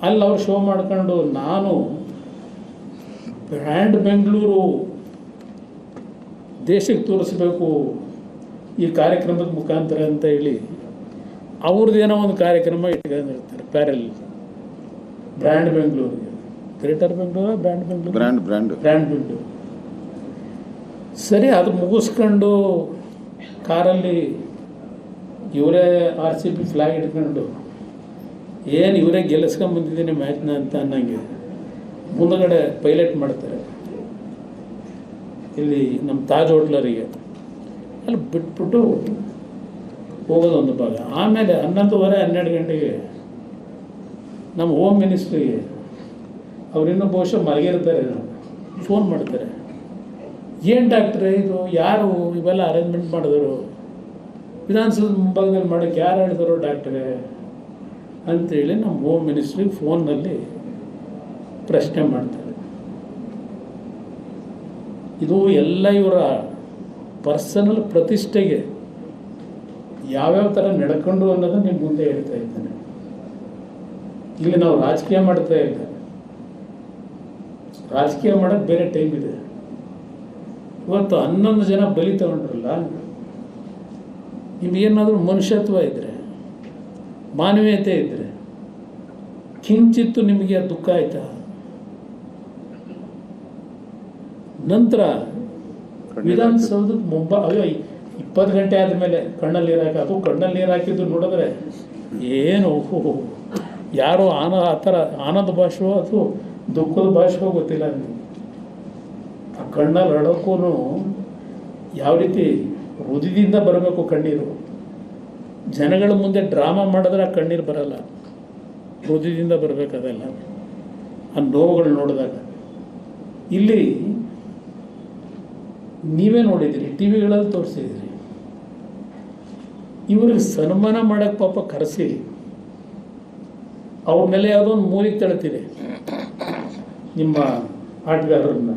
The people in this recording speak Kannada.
ಅಲ್ಲಿ ಅವ್ರು ಶೋ ಮಾಡ್ಕೊಂಡು ನಾನು ಬ್ರ್ಯಾಂಡ್ ಬೆಂಗಳೂರು ದೇಶಕ್ಕೆ ತೋರಿಸ್ಬೇಕು ಈ ಕಾರ್ಯಕ್ರಮದ ಮುಖಾಂತರ ಅಂತ ಹೇಳಿ ಅವ್ರದ್ದೇನೋ ಒಂದು ಕಾರ್ಯಕ್ರಮ ಇಟ್ಕೊಂಡಿರ್ತಾರೆ ಪ್ಯಾರಲ್. ಬ್ರ್ಯಾಂಡ್ ಬೆಂಗಳೂರಿಗೆ, greater Bengaluru, brand Bengaluru, brand Bengaluru. ಸರಿ, ಅದು ಮುಗಿಸ್ಕೊಂಡು ಕಾರಲ್ಲಿ ಇವರೇ RCB ಫ್ಲಾಗ್ ಇಟ್ಕೊಂಡು ಏನು ಇವರೇ ಗೆಲ್ಲಿಸ್ಕೊಂಬಂದಿದ್ದೀನಿ ಮ್ಯಾಚ್ನ ಅಂತ ಅನ್ನಂಗೆ ಮುಂದಗಡೆ ಪೈಲಟ್ ಮಾಡ್ತಾರೆ ಇಲ್ಲಿ ನಮ್ಮ ತಾಜ್ ಹೋಟ್ಲರಿಗೆ. ಅಲ್ಲಿ ಬಿಟ್ಬಿಟ್ಟು ಹೋಗೋದು ಒಂದು ಭಾಗ. ಆಮೇಲೆ 11:30 ಗಂಟೆಗೆ ನಮ್ಮ ಹೋಮ್ ಮಿನಿಸ್ಟ್ರಿಗೆ, ಅವರಿನ್ನೂ ಬಹುಶಃ ಮಲಗಿರ್ತಾರೆ, ಫೋನ್ ಮಾಡ್ತಾರೆ. ಏನು ಡಾಕ್ಟ್ರೇ ಇದು, ಯಾರು ಇವೆಲ್ಲ ಅರೇಂಜ್ಮೆಂಟ್ ಮಾಡಿದ್ರು, ವಿಧಾನಸೌಧದ ಮುಂಭಾಗದಲ್ಲಿ ಮಾಡೋಕ್ಕೆ ಯಾರು ಹೇಳಿದ್ರು ಡಾಕ್ಟ್ರೇ ಅಂಥೇಳಿ ನಮ್ಮ ಹೋಮ್ ಮಿನಿಸ್ಟ್ರಿಗೆ ಫೋನ್ನಲ್ಲಿ ಪ್ರಶ್ನೆ ಮಾಡ್ತಾರೆ. ಇದು ಎಲ್ಲ ಇವರ ಪರ್ಸನಲ್ ಪ್ರತಿಷ್ಠೆಗೆ ಯಾವ್ಯಾವ ಥರ ನಡ್ಕೊಂಡು ಅನ್ನೋದನ್ನು ನಿಮ್ಮ ಮುಂದೆ ಹೇಳ್ತಾ ಇದ್ದೇನೆ. ಇಲ್ಲಿ ನಾವು ರಾಜಕೀಯ ಮಾಡ್ತಾ ಇಲ್ಲ, ರಾಜಕೀಯ ಮಾಡೋಕ್ಕೆ ಬೇರೆ ಟೈಮ್ ಇದೆ. ಇವತ್ತು 11 ಜನ ಬಲಿ ತಗೊಂಡ್ರಲ್ಲ, ನಿಮಗೇನಾದರೂ ಮನುಷ್ಯತ್ವ ಇದ್ದರೆ, ಮಾನವೀಯತೆ ಇದ್ದರೆ, ಕಿಂಚಿತ್ತು ನಿಮಗೆ ದುಃಖ ಆಯ್ತಾ? ನಂತರ ವಿಧಾನಸೌಧಕ್ಕೆ ಅಯ್ಯೋ 20 ಗಂಟೆ ಆದಮೇಲೆ ಕಣ್ಣಲ್ಲಿ ನೀರು ಹಾಕಿ, ಅದು ಕಣ್ಣಲ್ಲಿ ನೀರು ಹಾಕಿದ್ದು ನೋಡಿದ್ರೆ ಏನು ಯಾರೋ ಆ ಥರ ಆನಂದ ಭಾಷೆಯೋ ಅಥವಾ ದುಃಖದ ಭಾಷೆಯೋ ಗೊತ್ತಿಲ್ಲ. ಆ ಕಣ್ಣಲ್ಲಿ ಹಡೋಕ್ಕೂ ಯಾವ ರೀತಿ ಹೃದಯದಿಂದ ಬರಬೇಕು ಕಣ್ಣೀರು. ಜನಗಳ ಮುಂದೆ ಡ್ರಾಮಾ ಮಾಡಿದ್ರೆ ಆ ಕಣ್ಣೀರು ಬರಲ್ಲ, ಹೃದಯದಿಂದ ಬರಬೇಕು. ಅದೆಲ್ಲ ಆ ನೋವುಗಳು ನೋಡಿದಾಗ ಇಲ್ಲಿ ನೀವೇ ನೋಡಿದಿರಿ, ಟಿ ವಿಗಳಲ್ಲಿ ತೋರಿಸಿದಿರಿ. ಇವ್ರಿಗೆ ಸನ್ಮಾನ ಮಾಡೋಕ್ಕೆ ಪಾಪ ಕರೆಸಿ ಅವ್ರ ಮೇಲೆ ಯಾವುದೋ ಒಂದು ಮೂಲಿಗೆ ತಳ್ತೀರಿ ನಿಮ್ಮ ಆಟಗಾರರನ್ನ.